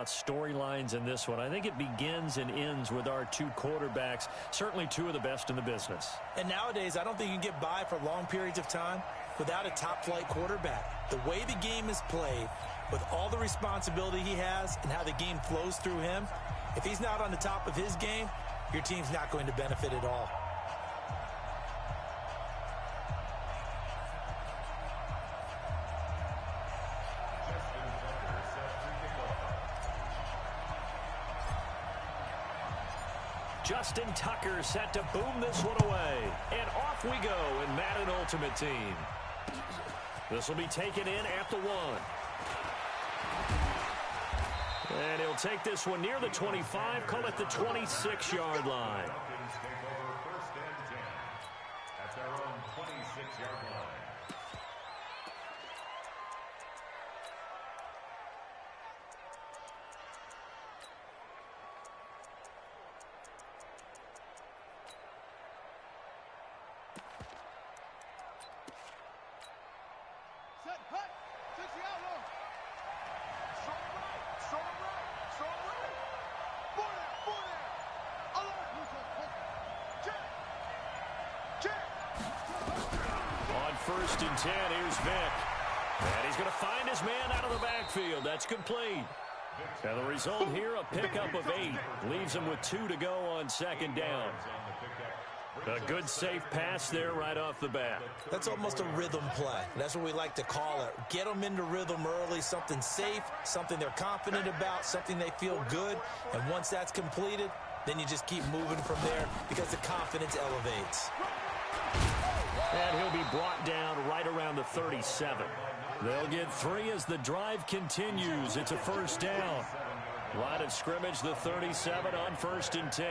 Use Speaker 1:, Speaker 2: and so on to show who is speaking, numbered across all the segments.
Speaker 1: Storylines in this one. I think it begins and ends with our two quarterbacks, certainly two of the best in the business.
Speaker 2: And nowadays, I don't think you can get by for long periods of time without a top-flight quarterback. The way the game is played, with all the responsibility he has and how the game flows through him, if he's not on the top of his game, your team's not going to benefit at all.
Speaker 1: Justin Tucker set to boom this one away. And off we go in Madden Ultimate Team. This will be taken in at the 1. And he'll take this one near the 25, call it the 26-yard line.
Speaker 3: That's our own 26-yard line.
Speaker 1: First and 10, here's Vic. And he's going to find his man out of the backfield. That's complete. And the result here, a pickup of 8. Leaves him with 2 to go on second down. A good, safe pass there right off the bat.
Speaker 2: That's almost a rhythm play. That's what we like to call it. Get them into rhythm early, something safe, something they're confident about, something they feel good. And once that's completed, then you just keep moving from there because the confidence elevates.
Speaker 1: And he'll be brought down right around the 37. They'll get 3 as the drive continues. It's a first down. Line of scrimmage, the 37 on first and 10.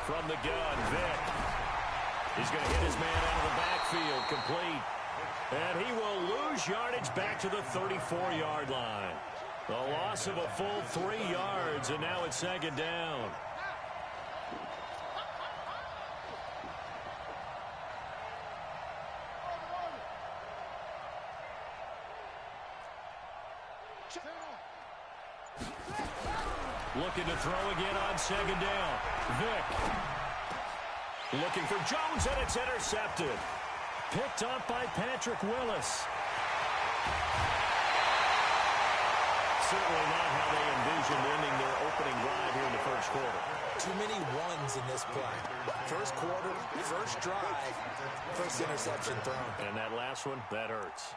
Speaker 1: From the gun, Vic. He's going to hit his man out of the backfield, complete. And he will lose yardage back to the 34-yard line. The loss of a full 3 yards, and now it's second down. Looking to throw again on second down. Vic. Looking for Jones, and it's intercepted. Picked up by Patrick Willis. Certainly not how they envisioned ending their opening drive here in the first quarter.
Speaker 2: Too many ones in this play. First quarter, first drive, first interception thrown.
Speaker 1: And that last one, that hurts.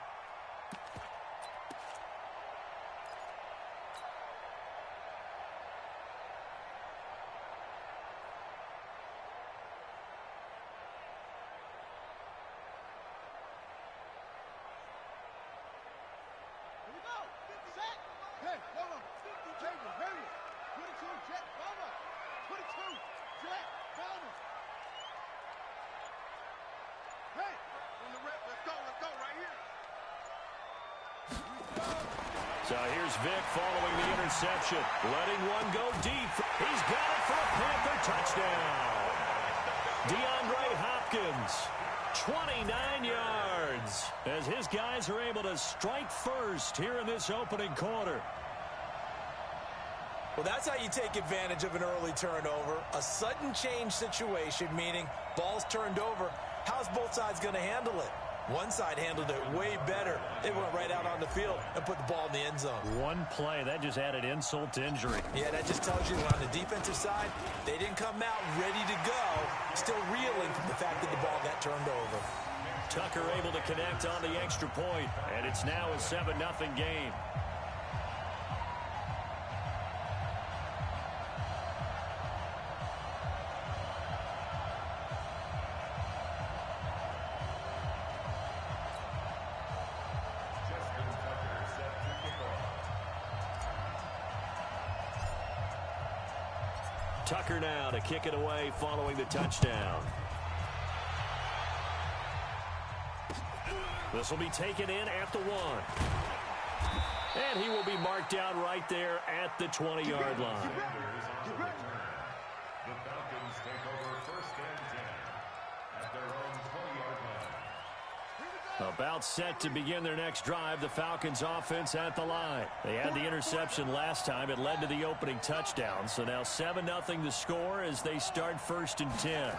Speaker 1: So here's Vic following the interception. Letting one go deep. He's got it for a Panther touchdown. DeAndre Hopkins, 29 yards, as his guys are able to strike first here in this opening quarter.
Speaker 2: Well, that's how you take advantage of an early turnover. A sudden change situation, meaning ball's turned over. How's both sides going to handle it? One side handled it way better. They went right out on the field and put the ball in the end zone.
Speaker 1: One play, that just added insult to injury.
Speaker 2: Yeah, that just tells you that on the defensive side, they didn't come out ready to go, still reeling from the fact that the ball got turned over.
Speaker 1: Tucker able to connect on the extra point, and it's now a 7-0 game. Tucker now to kick it away following the touchdown. This will be taken in at the 1. And he will be marked down right there at the 20-yard line.
Speaker 3: The Falcons take over first and 10 at their own 20-yard line.
Speaker 1: About set to begin their next drive, the Falcons offense at the line. They had the interception last time. It led to the opening touchdown. So now 7-0 the score as they start 1st and 10.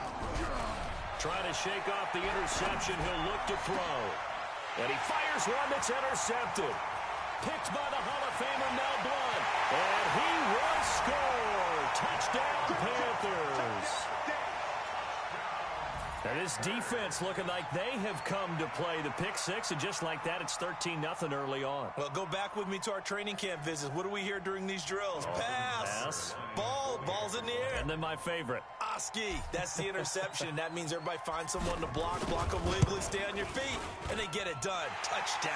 Speaker 1: Trying to shake off the interception. He'll look to throw. And he fires one that's intercepted. Picked by the Hall of Famer Mel Blount. And he will score. Touchdown, Panthers. And this defense looking like they have come to play the pick six, and just like that, it's 13-0 early on.
Speaker 2: Well, go back with me to our training camp visits. What do we hear during these drills? Pass. Ball's in the air.
Speaker 1: And then my favorite.
Speaker 2: Oski. That's the interception. That means everybody finds someone to block them legally, stay on your feet, and they get it done. Touchdown.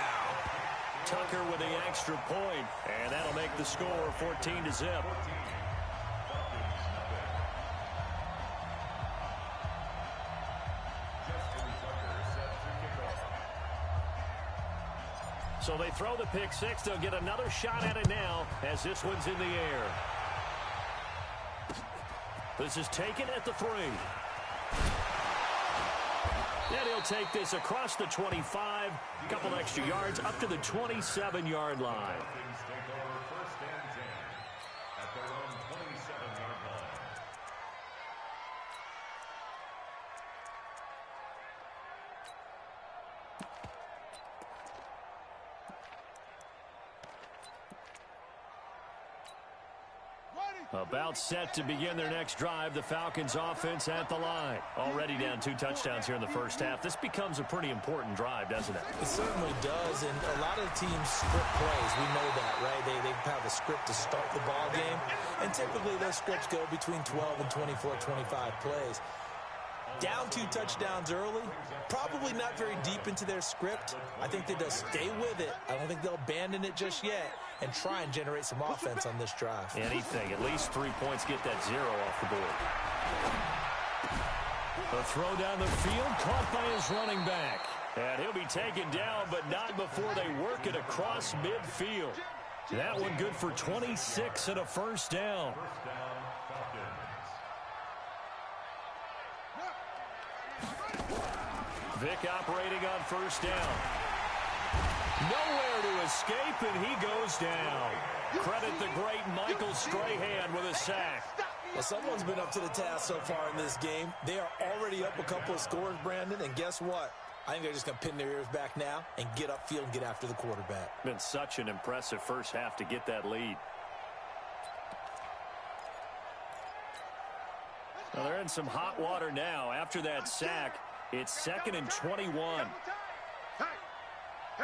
Speaker 1: Tucker with the extra point, and that'll make the score 14-0. So they throw the pick six. They'll get another shot at it now as this one's in the air. This is taken at the 3. And he'll take this across the 25. A couple extra yards up to the 27-yard line. About set to begin their next drive, the Falcons offense at the line. Already down 2 touchdowns here in the first half. This becomes a pretty important drive, doesn't it?
Speaker 2: It certainly does, and a lot of teams script plays. We know that, right? They have a script to start the ball game, and typically those scripts go between 12 and 24, 25 plays. Down 2 touchdowns early, probably not very deep into their script. I think they'll stay with it. I don't think they'll abandon it just yet and try and generate some offense on this drive.
Speaker 1: Anything, at least 3 points, get that 0 off the board. The throw down the field, caught by his running back. And he'll be taken down, but not before they work it across midfield. That one good for 26 and a first down. Vick operating on first down. Nowhere to escape, and he goes down. Credit the great Michael Strahan with a sack.
Speaker 2: Well, someone's been up to the task so far in this game. They are already up a couple of scores, Brandon, and guess what? I think they're just going to pin their ears back now and get upfield and get after the quarterback.
Speaker 1: Been such an impressive first half to get that lead. Well, they're in some hot water now. After that sack, it's 2nd and 21.
Speaker 4: Hey, we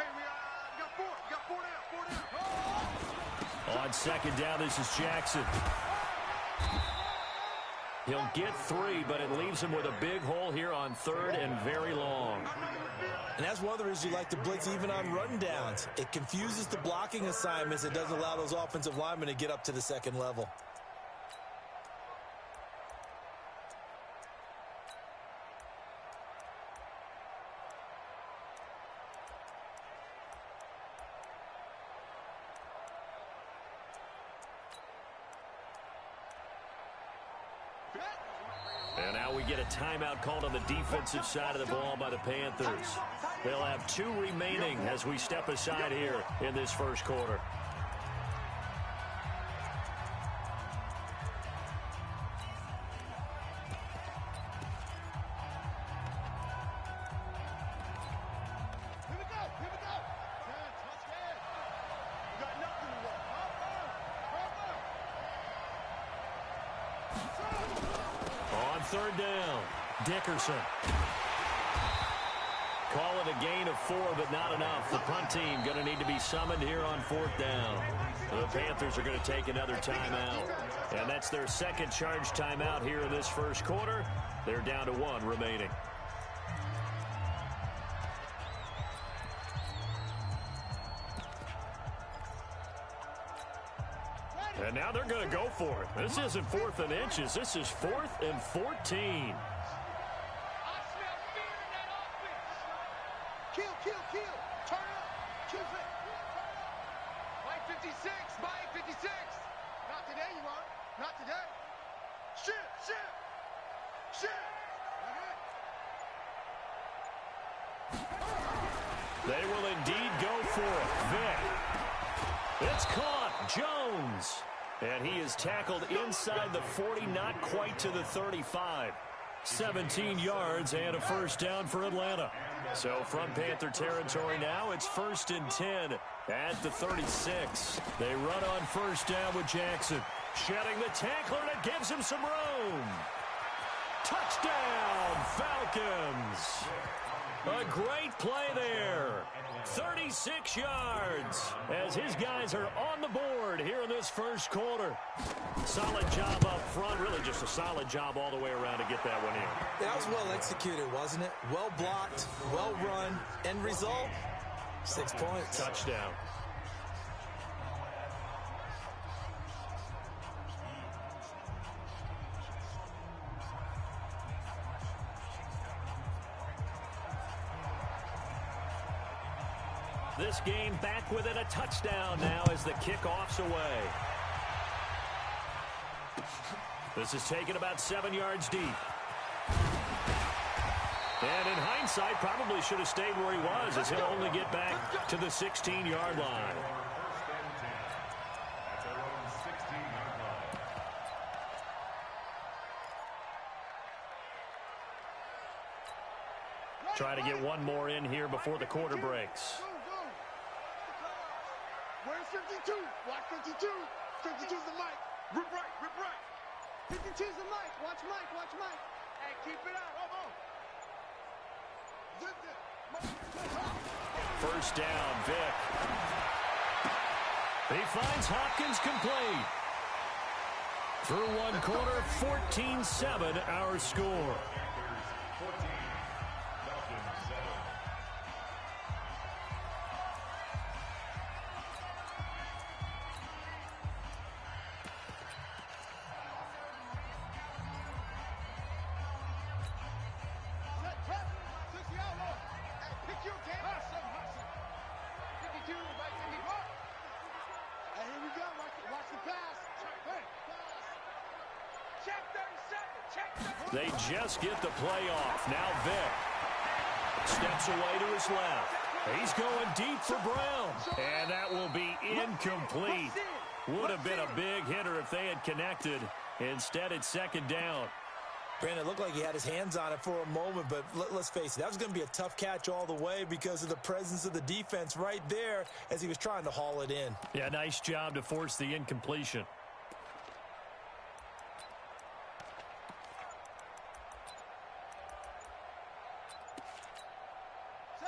Speaker 4: got 4. We got 4 down.
Speaker 1: On 2nd down, this is Jackson. He'll get 3, but it leaves him with a big hole here on 3rd and very long.
Speaker 2: And that's one of the reasons you like to blitz even on rundowns. It confuses the blocking assignments. It doesn't allow those offensive linemen to get up to the 2nd level.
Speaker 1: And now we get a timeout called on the defensive side of the ball by the Panthers. They'll have 2 remaining as we step aside here in this first quarter.
Speaker 4: Here we go. Here we go. Touchdown. You got nothing to work.
Speaker 1: On 3rd down, Dickerson. Call it a gain of 4, but not enough. The punt team going to need to be summoned here on 4th down. The Panthers are going to take another timeout. And that's their 2nd charge timeout here in this first quarter. They're down to 1 remaining. And now they're going to go for it. This isn't 4th and inches. This is 4th and 14.
Speaker 4: I smell fear in that offense. Kill. Turn up. Kill it. Mike 56. Mike 56. Not today, you are. Not today. Shit.
Speaker 1: They will indeed go for it. Vick. It's caught. Jones. And he is tackled inside the 40, not quite to the 35. 17 yards and a first down for Atlanta. So from Panther territory now, it's 1st and 10 at the 36. They run on first down with Jackson. Shedding the tackler, and it gives him some room. Touchdown, Falcons. A great play there. 36 yards as his guys are on the board here in this first quarter. Solid job up front. Really just a solid job all the way around to get that one in.
Speaker 2: That was well executed, wasn't it? Well blocked, well run. End result, 6 points.
Speaker 1: Touchdown. This game back within a touchdown now as the kickoff's away. This is taken about 7 yards deep. And in hindsight, probably should have stayed where he was as he'll only get back to the 16-yard line. Try to get one more in here before the quarter breaks.
Speaker 4: Where's 52? Watch 52. 52's the mic. Rip right, rip right. 52's the mic. Watch Mike, watch Mike. Hey, keep it up.
Speaker 1: First down, Vick. He finds Hopkins complete. Through one quarter, 14-7 our score. They just get the play off. Now Vick steps away to his left. He's going deep for Brown. And that will be incomplete. Would have been a big hitter if they had connected. Instead, it's second down.
Speaker 2: Brandon, it looked like he had his hands on it for a moment, but let's face it, that was going to be a tough catch all the way because of the presence of the defense right there as he was trying to haul it in.
Speaker 1: Yeah, nice job to force the incompletion.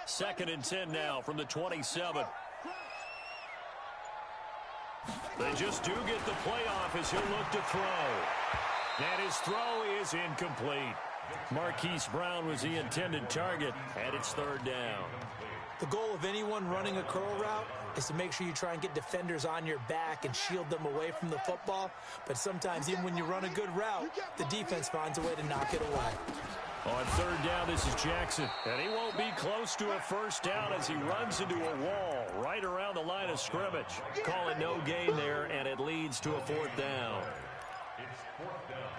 Speaker 1: Second and 10 now from the 27. They just do get the playoff as he'll look to throw. And his throw is incomplete. Marquise Brown was the intended target, and it's third down.
Speaker 2: The goal of anyone running a curl route is to make sure you try and get defenders on your back and shield them away from the football. But sometimes, even when you run a good route, the defense finds a way to knock it away.
Speaker 1: On third down, this is Jackson. And he won't be close to a first down as he runs into a wall right around the line of scrimmage. Calling no gain there, and it leads to a fourth down.
Speaker 3: It's fourth down.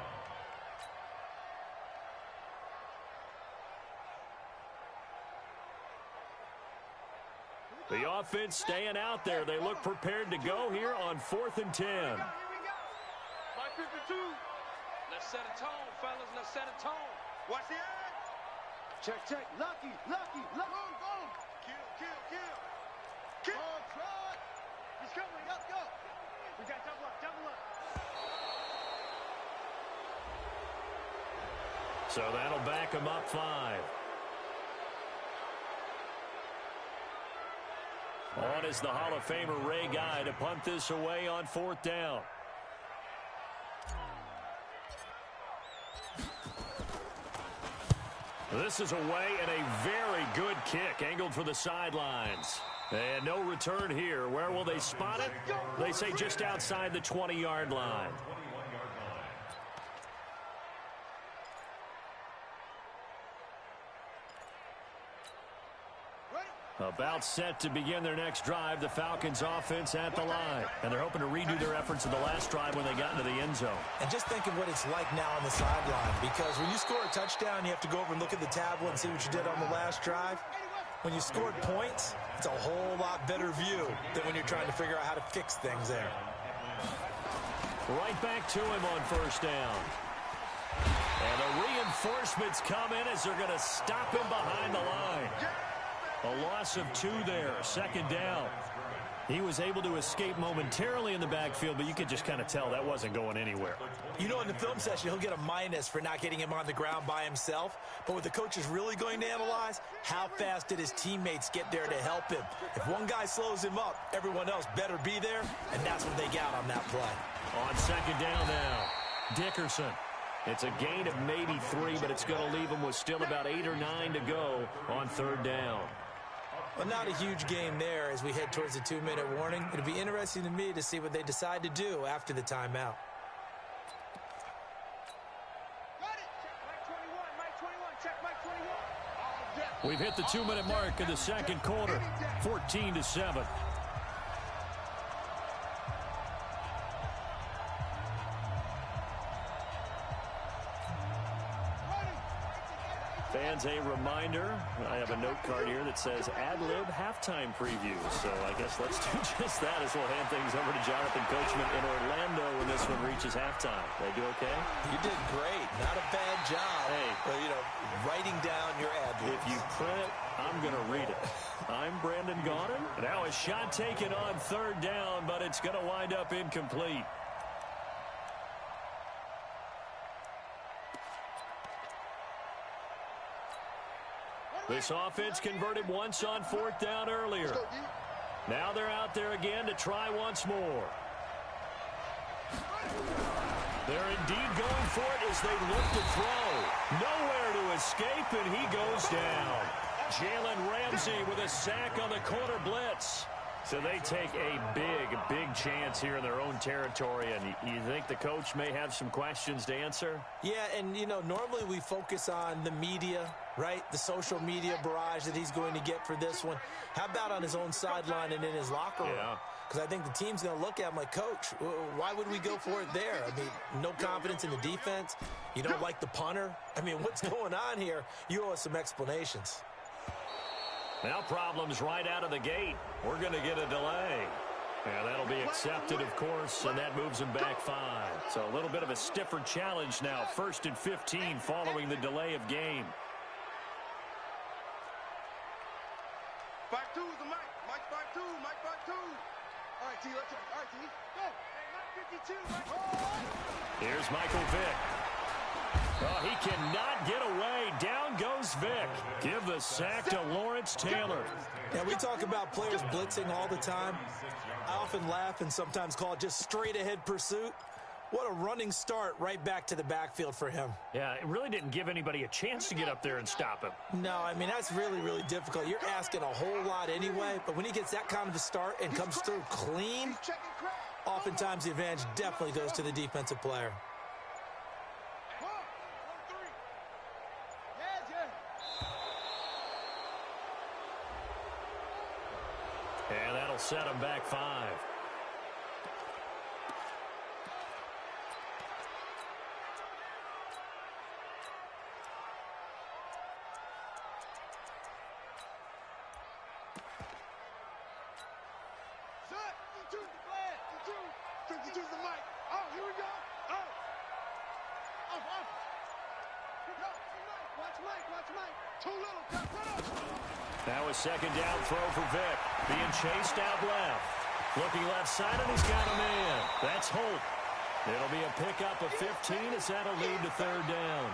Speaker 1: The offense staying out there. They look prepared to go here on 4th and 10.
Speaker 5: Here we go. By 52. Let's set a tone, fellas. Let's set a tone.
Speaker 4: Watch the edge. Check. Lucky. Boom. Kill. Try. He's coming. Go. We got double up.
Speaker 1: So that'll back him up 5. On is the Hall of Famer Ray Guy to punt this away on 4th down. This is away and a very good kick angled for the sidelines. And no return here. Where will they spot it? They say just outside the 20-yard line. About set to begin their next drive, the Falcons offense at the line. And they're hoping to redo their efforts of the last drive when they got into the end zone.
Speaker 2: And just think of what it's like now on the sideline, because when you score a touchdown, you have to go over and look at the tablet and see what you did on the last drive. when you scored points, it's a whole lot better view than when you're trying to figure out how to fix things there.
Speaker 1: Right back to him on first down. And the reinforcements come in as they're going to stop him behind the line. A loss of 2 there, second down. He was able to escape momentarily in the backfield, but you could just kind of tell that wasn't going anywhere.
Speaker 2: You know, in the film session, he'll get a minus for not getting him on the ground by himself. But what the coach is really going to analyze, how fast did his teammates get there to help him? If one guy slows him up, everyone else better be there, and that's what they got on that play.
Speaker 1: On second down now, Dickerson. It's a gain of maybe 3, but it's going to leave him with still about 8 or 9 to go on third down.
Speaker 2: Well, not a huge game there as we head towards the 2-minute warning. It'll be interesting to me to see what they decide to do after the timeout.
Speaker 1: We've hit the 2-minute mark of the second quarter, 14-7. Fans, a reminder, I have a note card here that says ad-lib halftime preview. So I guess let's do just that as we'll hand things over to Jonathan Coachman in Orlando when this one reaches halftime. Did I do okay?
Speaker 2: You did great. Not a bad job.
Speaker 1: Hey.
Speaker 2: Well, you know, writing down your ad-libs.
Speaker 1: If you print it, I'm going to read it. I'm Brandon Gaudin. Now a shot taken on third down, but it's going to wind up incomplete. This offense converted once on fourth down earlier. Now they're out there again to try once more. They're indeed going for it as they look to throw. Nowhere to escape, and he goes down. Jalen Ramsey with a sack on the corner blitz. So they take a big chance here in their own territory, and you think the coach may have some questions to answer?
Speaker 2: Yeah, and, you know, normally we focus on the media, right? The social media barrage that he's going to get for this one. How about on his own sideline and in his locker room?
Speaker 1: Yeah.
Speaker 2: Because I think the team's going to look at him like, Coach, why would we go for it there? I mean, no confidence in the defense. You don't like the punter. I mean, what's going on here? You owe us some explanations.
Speaker 1: Now problems right out of the gate. We're going to get a delay. And that'll be accepted, of course, and that moves him back 5. So a little bit of a stiffer challenge now. 1st and 15 following the delay of game.
Speaker 4: 5-2 is the mic. Mike 5-2. Mike 5-2. All right, T. Let's go. All right, T. Go. Hey, Mike 52. Mike. Oh.
Speaker 1: Here's Michael Vick. Oh, he cannot get away. Down goes Vick. Give the sack to Lawrence Taylor.
Speaker 2: Yeah, we talk about players blitzing all the time. I often laugh and sometimes call it just straight-ahead pursuit. What a running start right back to the backfield for him.
Speaker 1: Yeah, it really didn't give anybody a chance to get up there and stop him.
Speaker 2: No, I mean, that's really difficult. You're asking a whole lot anyway, but when he gets that kind of a start and comes through clean, oftentimes the advantage definitely goes to the defensive player.
Speaker 1: And that'll set him back 5. Now a second down throw for Vick. Being chased out left. Looking left side, and he's got him in. That's Holt. It'll be a pickup of 15 as that'll lead to third down.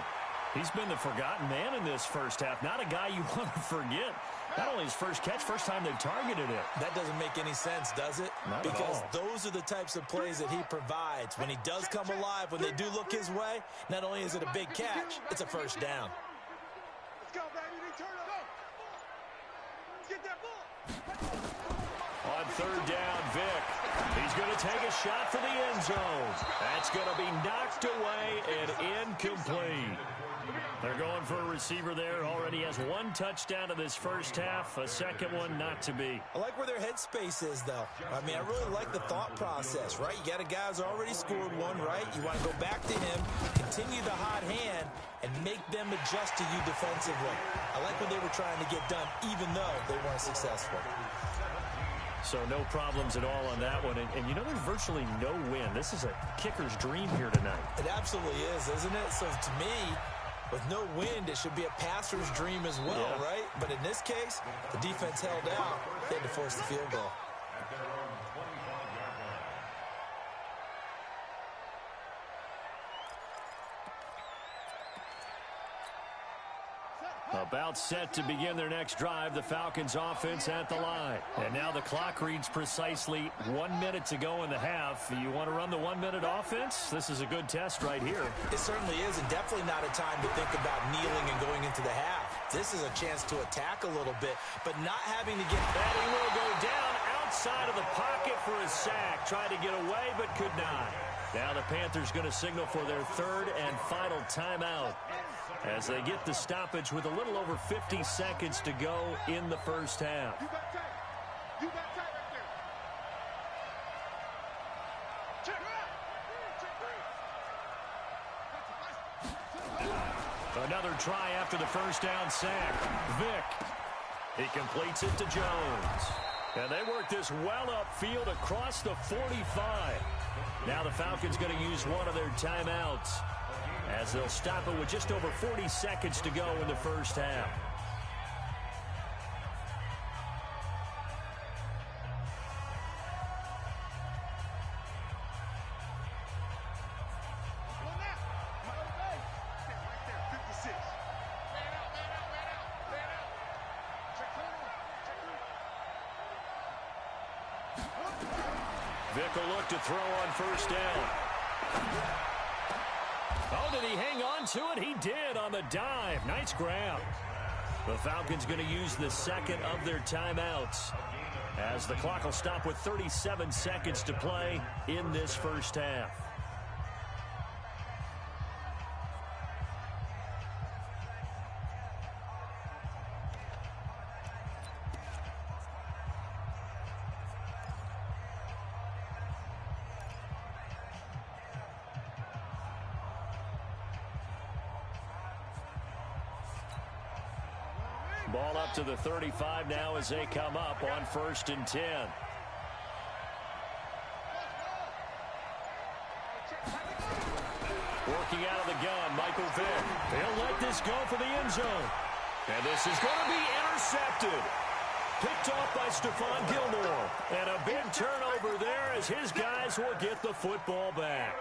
Speaker 1: He's been the forgotten man in this first half. Not a guy you want to forget. Not only his first catch, first time they've targeted him.
Speaker 2: That doesn't make any sense, does it?
Speaker 1: Not
Speaker 2: because
Speaker 1: at all.
Speaker 2: Those are the types of plays that he provides. When he does come alive, when they do look his way, not only is it a big catch, it's a first down.
Speaker 4: Let's go, baby. Turn it up. Let's get that ball.
Speaker 1: On third down, Vick. He's going to take a shot for the end zone. That's going to be knocked away and incomplete. They're going for a receiver there. Already has one touchdown in this first half. A second one not to be.
Speaker 2: I like where their headspace is, though. I mean, I really like the thought process, right? You got a guy who's already scored one, right? You want to go back to him, continue the hot hand, and make them adjust to you defensively. I like what they were trying to get done, even though they weren't successful.
Speaker 1: So no problems at all on that one. And you know, there's virtually no win. This is a kicker's dream here tonight.
Speaker 2: It absolutely is, isn't it? So to me, with no wind, it should be a passer's dream as well, right? But in this case, the defense held out. They had to force the field goal.
Speaker 1: About set to begin their next drive, the Falcons offense at the line. And now the clock reads precisely 1 minute to go in the half. You want to run the 1 minute offense? This is a good test right here.
Speaker 2: It certainly is, and definitely not a time to think about kneeling and going into the half. This is a chance to attack a little bit, but not having to get...
Speaker 1: And he will go down outside of the pocket for a sack. Tried to get away, but could not. Now the Panthers going to signal for their third and final timeout as they get the stoppage with a little over 50 seconds to go in the first half.
Speaker 4: You got tight. You got tight right there. Check.
Speaker 1: Another try after the first down sack. Vick. He completes it to Jones. And they work this well upfield across the 45. Now the Falcons going to use one of their timeouts as they'll stop it with just over 40 seconds to go in the first half. Vick will look to throw on first down. Oh, did he hang on to it? He did on the dive. Nice grab. The Falcons going to use the second of their timeouts as the clock will stop with 37 seconds to play in this first half. Ball up to the 35 now as they come up on 1st and 10. Working out of the gun, Michael Vick. He'll let this go for the end zone. And this is going to be intercepted. Picked off by Stephon Gilmore. And a big turnover there as his guys will get the football back.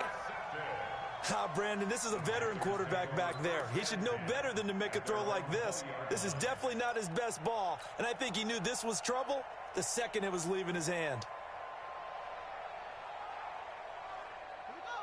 Speaker 2: Brandon, this is a veteran quarterback back there. He should know better than to make a throw like this. This is definitely not his best ball, and I think he knew this was trouble the second it was leaving his hand.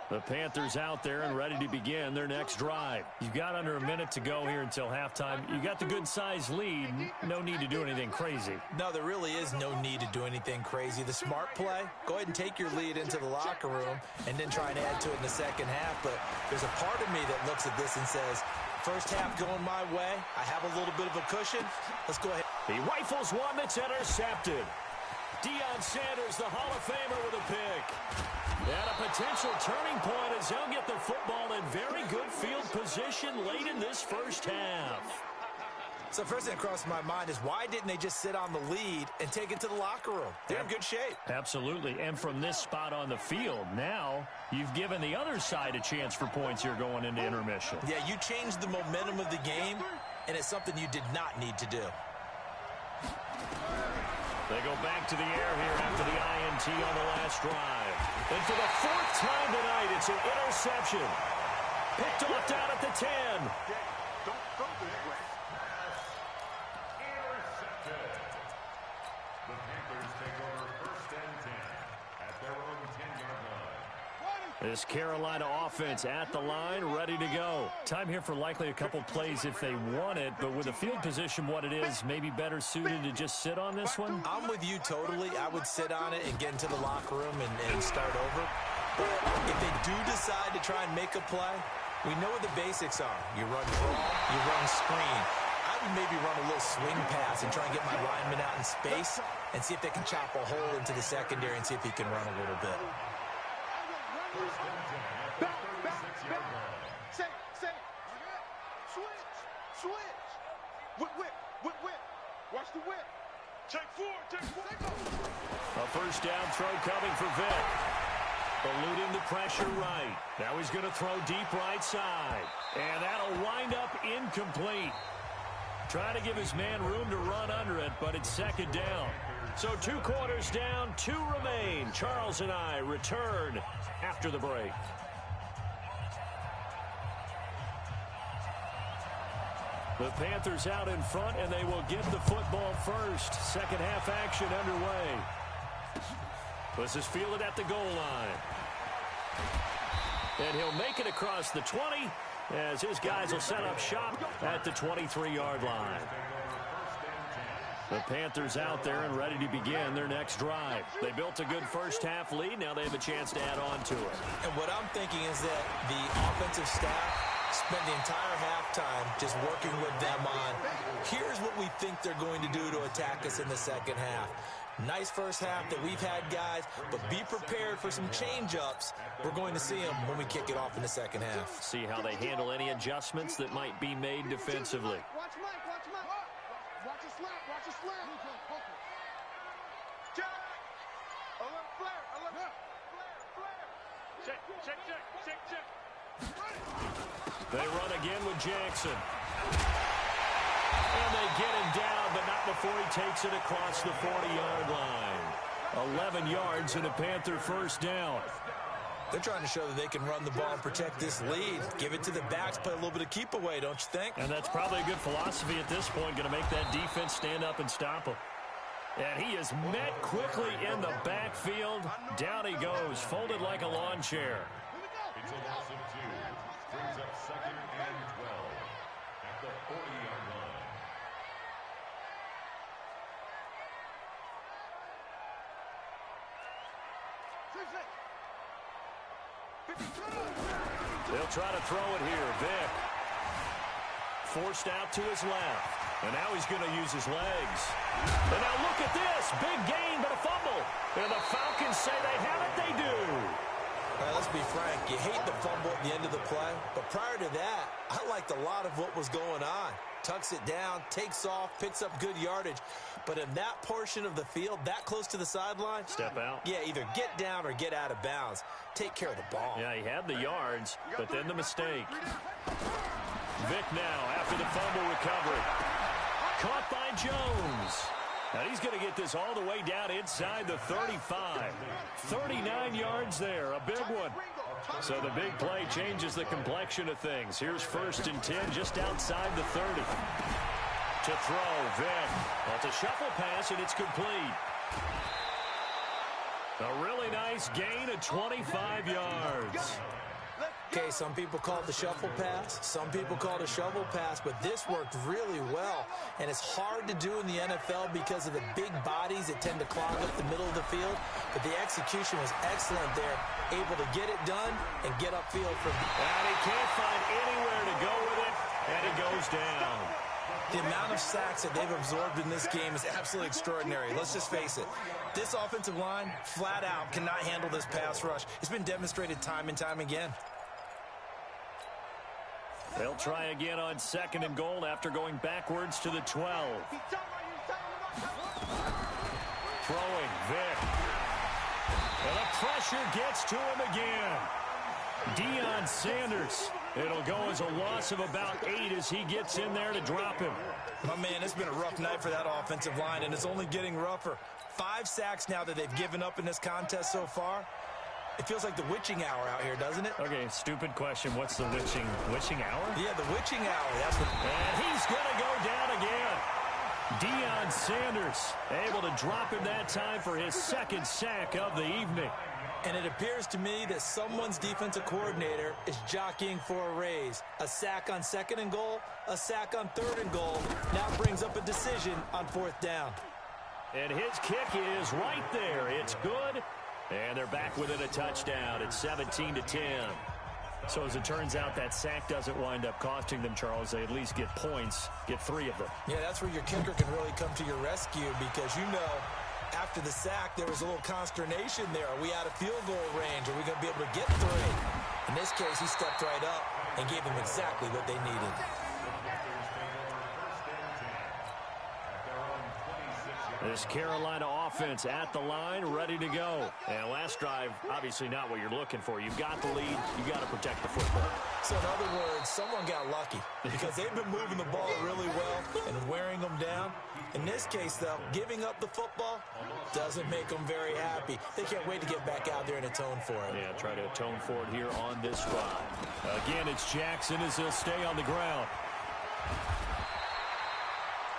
Speaker 1: The Panthers out there and ready to begin their next drive. You've got under a minute to go here until halftime. You got the good-sized lead. No need to do anything crazy.
Speaker 2: No, there really is no need to do anything crazy. The smart play, go ahead and take your lead into the locker room and then try and add to it in the second half. But there's a part of me that looks at this and says, first half going my way. I have a little bit of a cushion. Let's go ahead.
Speaker 1: He rifles one that's intercepted. Deion Sanders, the Hall of Famer, with a pick. And a potential turning point as he'll get the football in very good field position late in this first half.
Speaker 2: So first thing that crossed my mind is why didn't they just sit on the lead and take it to the locker room? They're in good shape.
Speaker 1: Absolutely. And from this spot on the field, now you've given the other side a chance for points here going into intermission.
Speaker 2: Yeah, you changed the momentum of the game, and it's something you did not need to do.
Speaker 1: They go back to the air here after the INT on the last drive. And for the 4th time tonight, it's an interception. Picked off down at the 10.
Speaker 4: Don't throw this way.
Speaker 3: Intercepted. The Panthers take over 1st and 10 at their own 10-yard line.
Speaker 1: This Carolina offense at the line, ready to go. Time here for likely a couple plays if they want it, but with the field position what it is, maybe better suited to just sit on this one?
Speaker 2: I'm with you totally. I would sit on it and get into the locker room and start over. But if they do decide to try and make a play, We know what the basics are. You run draw, you run screen. I would maybe run a little swing pass and try and get my lineman out in space and see if they can chop a hole into the secondary and see if he can run a little bit.
Speaker 4: Back. Say. Switch. Whip. Watch the whip.
Speaker 5: Take four.
Speaker 1: A first down throw coming for Vic. Eluding the pressure right. Now he's going to throw deep right side. And that'll wind up incomplete. Trying to give his man room to run under it, but it's second down. So 2 quarters down, 2 remain. Charles and I return after the break. The Panthers out in front, and they will get the football first. Second half action underway. This is fielded at the goal line. And he'll make it across the 20 as his guys will set up shop at the 23-yard line. The Panthers out there and ready to begin their next drive. They built a good first half lead. Now they have a chance to add on to it.
Speaker 2: And what I'm thinking is that the offensive staff spent the entire halftime just working with them on, here's what we think they're going to do to attack us in the second half. Nice first half that we've had, guys, but be prepared for some change-ups. We're going to see them when we kick it off in the second half.
Speaker 1: See how they handle any adjustments that might be made defensively.
Speaker 4: Watch Mike. Watch a slap. Jack. A little flare.
Speaker 5: Check.
Speaker 1: They run again with Jackson. And they get him down, but not before he takes it across the 40-yard line. 11 yards and a Panther first down.
Speaker 2: They're trying to show that they can run the ball and protect this lead. Give it to the backs, play a little bit of keep away, don't you think?
Speaker 1: And that's probably a good philosophy at this point, going to make that defense stand up and stop him. And he is met quickly in the backfield. Down he goes, folded like a lawn chair.
Speaker 3: It's a loss of 2. Brings up second and 12 at the 40-yard line.
Speaker 1: They'll try to throw it here. Vic forced out to his left. And now he's going to use his legs. And now look at this. Big gain, but a fumble. And the Falcons say they have it. They do.
Speaker 2: Let's be frank. You hate the fumble at the end of the play. But prior to that, I liked a lot of what was going on. Tucks it down, takes off, picks up good yardage. But in that portion of the field, that close to the sideline,
Speaker 1: step out.
Speaker 2: Yeah, either get down or get out of bounds. Take care of the ball.
Speaker 1: Yeah, he had the yards, but then the mistake. Vic now after the fumble recovery. Caught by Jones. Now he's going to get this all the way down inside the 35. 39 yards there, a big one. So the big play changes the complexion of things. Here's 1st and 10 just outside the 30. To throw, Vic. That's a shuffle pass, and it's complete. A really nice gain of 25 yards.
Speaker 2: Okay, some people call it the shuffle pass. Some people call it a shovel pass, but this worked really well. And it's hard to do in the NFL because of the big bodies that tend to clog up the middle of the field. But the execution was excellent there, able to get it done and get upfield from.
Speaker 1: And he can't find anywhere to go with it, and he goes down.
Speaker 2: The amount of sacks that they've absorbed in this game is absolutely extraordinary. Let's just face it. This offensive line, flat out, cannot handle this pass rush. It's been demonstrated time and time again.
Speaker 1: They'll try again on 2nd and goal after going backwards to the 12. Throwing, Vic. And the pressure gets to him again. Deion Sanders. It'll go as a loss of about 8 as he gets in there to drop him.
Speaker 2: My man, it's been a rough night for that offensive line, and it's only getting rougher. 5 sacks now that they've given up in this contest so far. It feels like the witching hour out here, doesn't it?
Speaker 1: Okay, stupid question. What's the witching hour?
Speaker 2: Yeah, the witching hour. That's what.
Speaker 1: And he's going to go down again. Deion Sanders able to drop him that time for his 2nd sack of the evening.
Speaker 2: And it appears to me that someone's defensive coordinator is jockeying for a raise. A sack on 2nd and goal, a sack on 3rd and goal. Now brings up a decision on 4th down.
Speaker 1: And his kick is right there. It's good. And they're back within a touchdown. It's 17-10. So as it turns out, that sack doesn't wind up costing them, Charles. They at least get points, get 3 of them.
Speaker 2: Yeah, that's where your kicker can really come to your rescue because, you know, after the sack, there was a little consternation there. Are we out of field goal range? Are we going to be able to get 3? In this case, he stepped right up and gave them exactly what they needed.
Speaker 1: This Carolina offense at the line, ready to go. And last drive, obviously not what you're looking for. You've got the lead. You've got to protect the football.
Speaker 2: So in other words, someone got lucky because they've been moving the ball really well and wearing them down. In this case, though, giving up the football doesn't make them very happy. They can't wait to get back out there and atone for it.
Speaker 1: Yeah, try to atone for it here on this drive. Again, it's Jackson as he'll stay on the ground.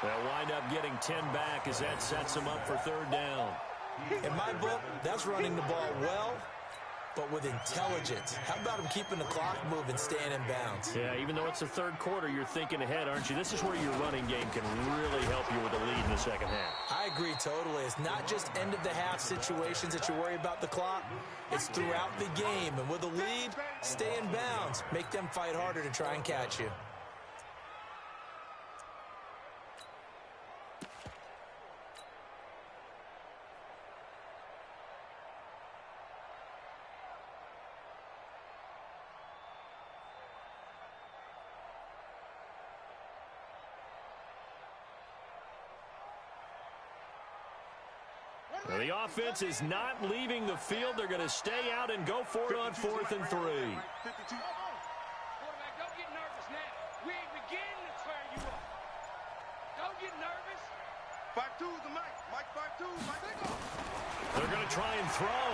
Speaker 1: They'll wind up getting 10 back as that sets them up for 3rd down.
Speaker 2: In my book, that's running the ball well, but with intelligence. How about him keeping the clock moving, staying in bounds?
Speaker 1: Yeah, even though it's the 3rd quarter, you're thinking ahead, aren't you? This is where your running game can really help you with a lead in the second half.
Speaker 2: I agree totally. It's not just end-of-the-half situations that you worry about the clock. It's throughout the game. And with a lead, stay in bounds. Make them fight harder to try and catch you.
Speaker 1: Well, the offense is not leaving the field. They're going to stay out and go for it on 4th and 3.
Speaker 5: Quarterback, don't get nervous now. We ain't beginning to tear you up. Don't get nervous.
Speaker 4: 5-2 is the mic. Mike 5-2. Mike, they go.
Speaker 1: They're going to try and throw.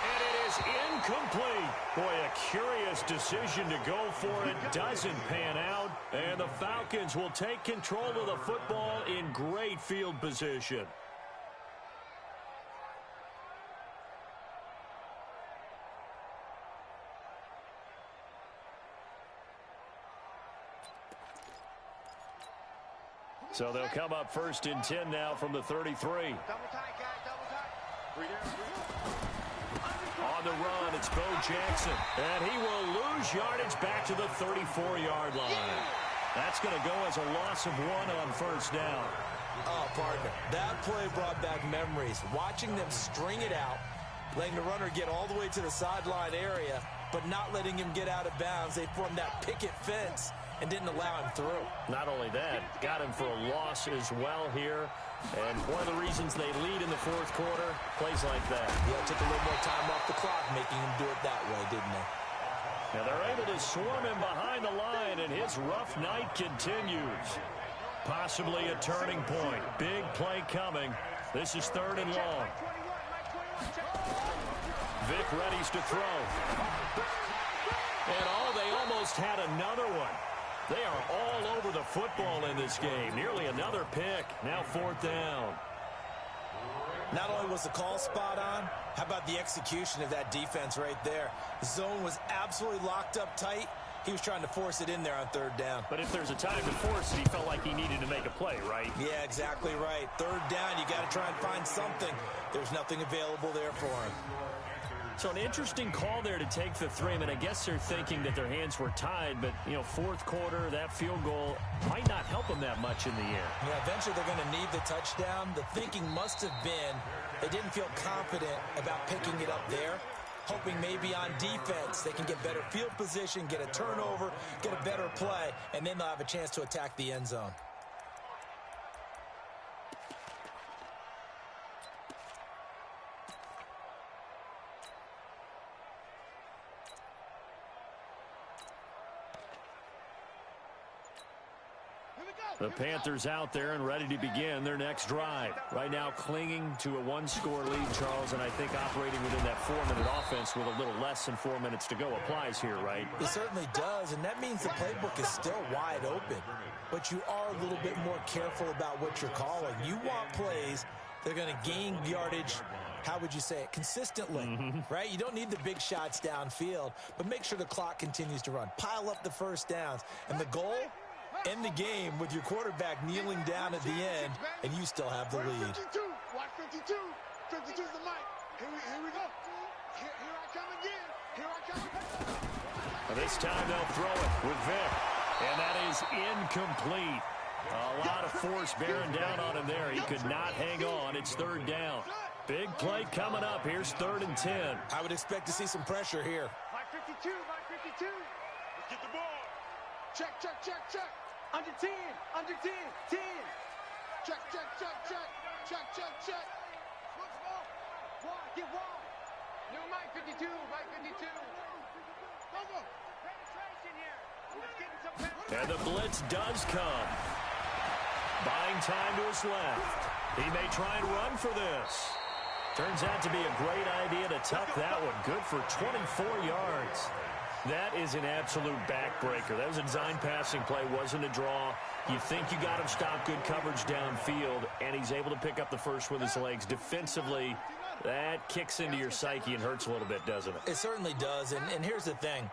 Speaker 1: And it is incomplete. Boy, a curious decision to go for it. Doesn't pan out. And the Falcons will take control of the football in great field position. So they'll come up 1st and 10 now from the 33.
Speaker 4: Double tight, guys. Double tight.
Speaker 1: On the run, it's Bo Jackson. And he will lose yardage back to the 34-yard line. That's going to go as a loss of 1 on 1st down.
Speaker 2: Oh, partner, that play brought back memories. Watching them string it out, letting the runner get all the way to the sideline area, but not letting him get out of bounds. They formed that picket fence and didn't allow him through.
Speaker 1: Not only that, got him for a loss as well here. And one of the reasons they lead in the 4th quarter, plays like that.
Speaker 2: Yeah, took a little more time off the clock, making him do it that way, didn't they?
Speaker 1: Now they're able to swarm him behind the line, and his rough night continues. Possibly a turning point. Big play coming. This is 3rd and long. Vic readies to throw. And they almost had another one. They are all over the football in this game. Nearly another pick. Now 4th down.
Speaker 2: Not only was the call spot on, how about the execution of that defense right there? The zone was absolutely locked up tight. He was trying to force it in there on 3rd down.
Speaker 1: But if there's a time to force it, he felt like he needed to make a play, right?
Speaker 2: Yeah, exactly right. 3rd down, you got to try and find something. There's nothing available there for him.
Speaker 1: So an interesting call there to take the 3. I mean, I guess they're thinking that their hands were tied, but, you know, 4th quarter, that field goal might not help them that much in the end.
Speaker 2: Yeah, eventually they're going to need the touchdown. The thinking must have been they didn't feel confident about picking it up there, hoping maybe on defense they can get better field position, get a turnover, get a better play, and then they'll have a chance to attack the end zone.
Speaker 1: The Panthers out there and ready to begin their next drive. Right now clinging to a 1-score lead, Charles, and I think operating within that 4-minute offense with a little less than 4 minutes to go applies here, right?
Speaker 2: It certainly does, and that means the playbook is still wide open. But you are a little bit more careful about what you're calling. You want plays that are going to gain yardage, how would you say it, consistently, right? You don't need the big shots downfield, but make sure the clock continues to run. Pile up the 1st downs, and the goal? End the game with your quarterback kneeling down at the end, and you still have the lead.
Speaker 4: 52. Watch 52. 52 is the mic. Here we go. Here I come again. Here I come again.
Speaker 1: This time they'll throw it with Vic. And that is incomplete. A lot of force bearing down on him there. He could not hang on. It's third down. Big play coming up. Here's 3rd and 10.
Speaker 2: I would expect to see some pressure here.
Speaker 4: My 52, my 52.
Speaker 5: Let's get the ball.
Speaker 4: Check, check, check, check. Under 10, under 10, 10. Check, check, check, check. Check, check, check. Switch ball. Wide, get wide. New Mike 52, Mike 52. Go, go. Penetration here. Let's get some penetration.
Speaker 1: And the blitz does come. Buying time to his left. He may try and run for this. Turns out to be a great idea to tuck that one. Good for 24 yards. That is an absolute backbreaker. That was a design passing play, wasn't a draw. You think you got him stopped, good coverage downfield, and he's able to pick up the first with his legs. Defensively, that kicks into your psyche and hurts a little bit, doesn't it?
Speaker 2: It certainly does, and here's the thing.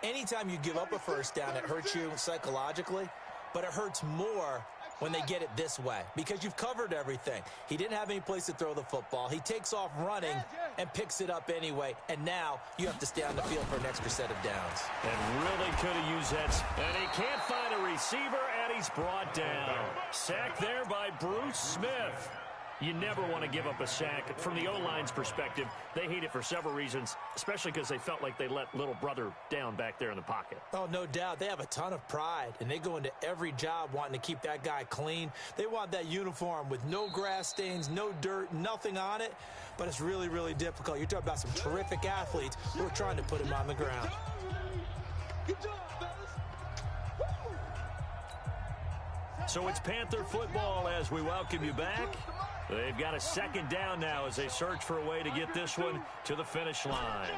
Speaker 2: Anytime you give up a first down, it hurts you psychologically, but it hurts more when they get it this way because you've covered everything. He didn't have any place to throw the football. He takes off running and picks it up anyway, and now you have to stay on the field for an extra set of downs.
Speaker 1: And really could have used that. And he can't find a receiver, and he's brought down. Sacked there by Bruce Smith. You never want to give up a sack. From the O-line's perspective, they hate it for several reasons, especially because they felt like they let little brother down back there in the pocket.
Speaker 2: Oh, no doubt. They have a ton of pride, and they go into every job wanting to keep that guy clean. They want that uniform with no grass stains, no dirt, nothing on it, but it's really, really difficult. You're talking about some terrific athletes who are trying to put him on the ground.
Speaker 4: Good job, fellas.
Speaker 1: So it's Panther football as we welcome you back. They've got a 2nd down now as they search for a way to get this one to the finish line.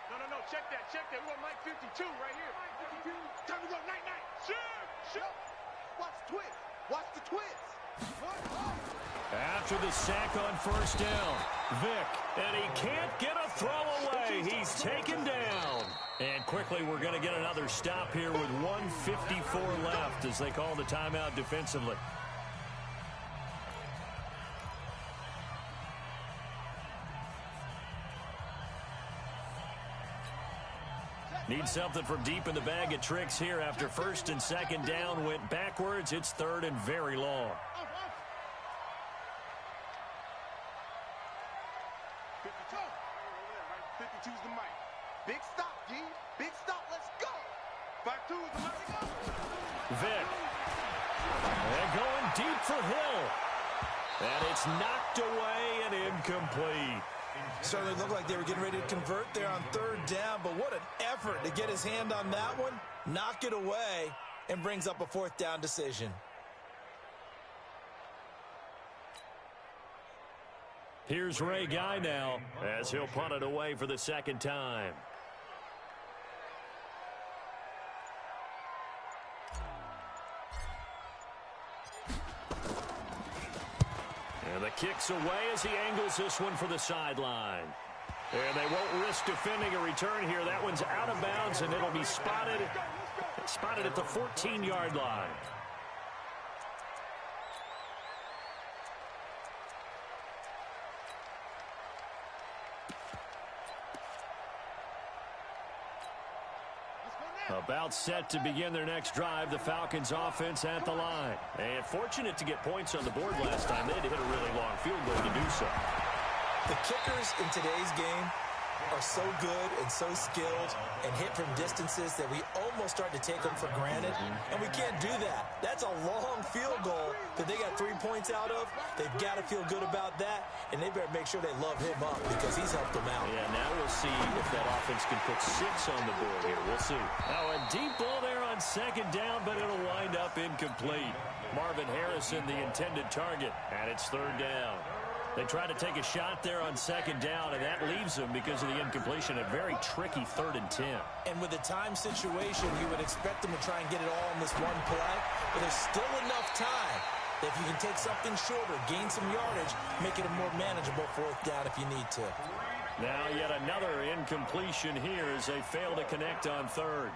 Speaker 5: No, check that. We want Mike 52 right here.
Speaker 4: Time to go, night, night. Shoot. Watch the twist. Watch the twist.
Speaker 1: After the sack on 1st down, Vic, and he can't get a throw away. He's taken down. And quickly, we're going to get another stop here with 1:54 left as they call the timeout defensively. Need something from deep in the bag of tricks here after 1st and 2nd down went backwards. It's 3rd and very long.
Speaker 5: 52's the mic.
Speaker 4: Big stop, G. Big stop. Let's go.
Speaker 5: 52's the mic.
Speaker 1: Vic. They're going deep for Hill. And it's knocked away and incomplete.
Speaker 2: Certainly looked like they were getting ready to convert there on 3rd down, but what an effort to get his hand on that one, knock it away, and brings up a 4th down decision.
Speaker 1: Here's Ray Guy now as he'll punt it away for the 2nd time. And the kick's away as he angles this one for the sideline. And they won't risk defending a return here. That one's out of bounds, and it'll be spotted at the 14-yard line. About set to begin their next drive, the Falcons offense at the line. And fortunate to get points on the board last time. They had to hit a really long field goal to do so.
Speaker 2: The kickers in today's game are so good and so skilled and hit from distances that we almost start to take them for granted, and we can't do that. That's a long field goal that they got 3 points out of. They've got to feel good about that, and they better make sure they love him up because he's helped them out.
Speaker 1: Yeah, now we'll see if that offense can put 6 on the board here. We'll see. Now a deep ball there on 2nd down, but it'll wind up incomplete. Marvin Harrison, the intended target, and it's 3rd down. They try to take a shot there on 2nd down, and that leaves them, because of the incompletion, a very tricky 3rd and 10.
Speaker 2: And with the time situation, you would expect them to try and get it all in this one play, but there's still enough time that if you can take something shorter, gain some yardage, make it a more manageable 4th down if you need to.
Speaker 1: Now yet another incompletion here as they fail to connect on 3rd.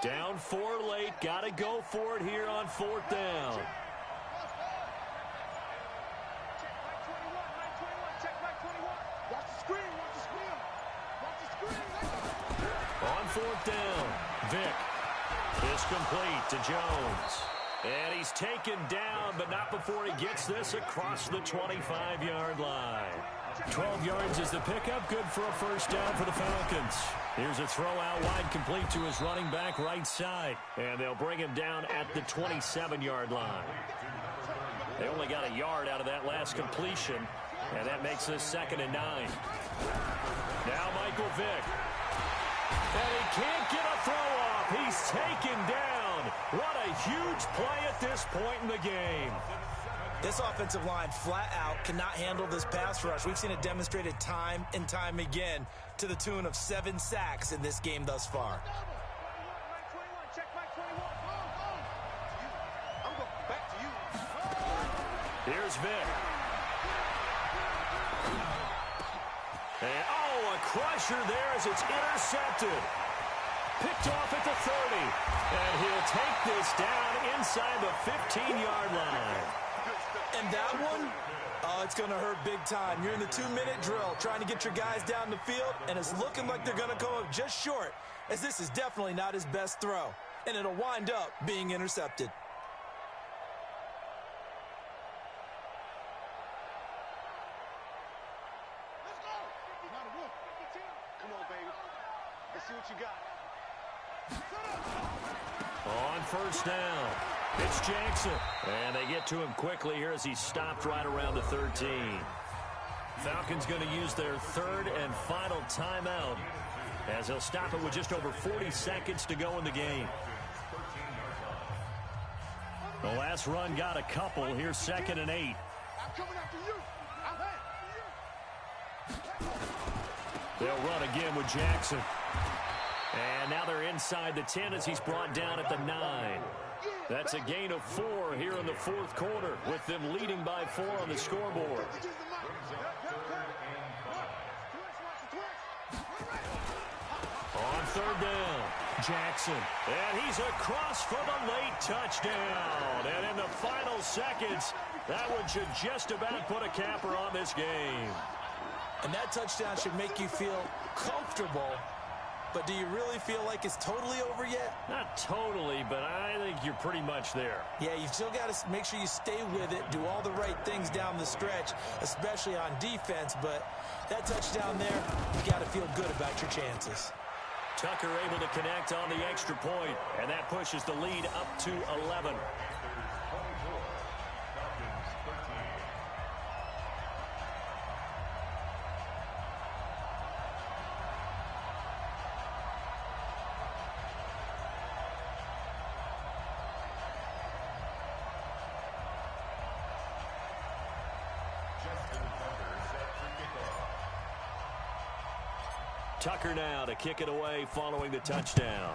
Speaker 1: Down 4 late. Got to go for it here on 4th down. On 4th down, Vick is complete to Jones. And he's taken down, but not before he gets this across the 25-yard line. 12 yards is the pickup. Good for a first down for the Falcons. Here's a throw out wide, complete to his running back right side. And they'll bring him down at the 27-yard line. They only got a yard out of that last completion, and that makes this 2nd and 9. Now Michael Vick. And he can't get a throw off. He's taken down. What a huge play at this point in the game.
Speaker 2: This offensive line flat out cannot handle this pass rush. We've seen it demonstrated time and time again to the tune of 7 sacks in this game thus far.
Speaker 1: Here's Vick. And, oh, a crusher there as it's intercepted. Picked off at the 30. And he'll take this down inside the 15-yard line.
Speaker 2: And that one, oh, it's going to hurt big time. You're in the 2-minute drill trying to get your guys down the field, and it's looking like they're going to come up just short, as this is definitely not his best throw. And it'll wind up being intercepted.
Speaker 4: Come on, baby. Let's see what you got.
Speaker 1: On first down, it's Jackson. And they get to him quickly here as he stopped right around the 13. Falcons going to use their 3rd and final timeout as they'll stop it with just over 40 seconds to go in the game. The last run got a couple. Here's 2nd and 8.
Speaker 4: I'm coming after you.
Speaker 1: They'll run again with Jackson. And now they're inside the 10 as he's brought down at the 9. That's a gain of 4 here in the 4th quarter, with them leading by 4 on the scoreboard. On 3rd down, Jackson. And he's across for the late touchdown. And in the final seconds, that one should just about put a capper on this game.
Speaker 2: And that touchdown should make you feel comfortable. But do you really feel like it's totally over yet?
Speaker 1: Not totally, but I think you're pretty much there.
Speaker 2: Yeah, you've still got to make sure you stay with it, do all the right things down the stretch, especially on defense. But that touchdown there, you got to feel good about your chances.
Speaker 1: Tucker able to connect on the extra point, and that pushes the lead up to 11. Tucker now to kick it away following the touchdown.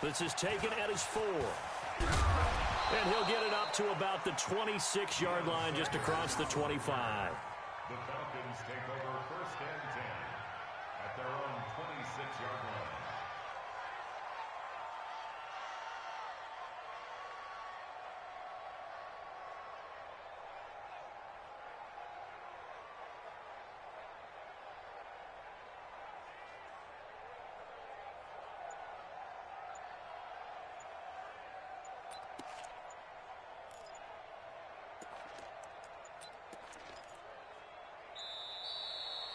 Speaker 1: This is taken at his 4. And he'll get it up to about the 26-yard line just across the 25.
Speaker 3: The Falcons take over 1st and 10 at their own 26-yard line.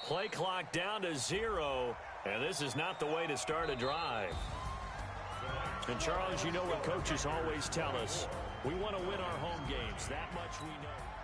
Speaker 1: Play clock down to 0, and this is not the way to start a drive. And, Charles, you know what coaches always tell us. We want to win our home games. That much we know.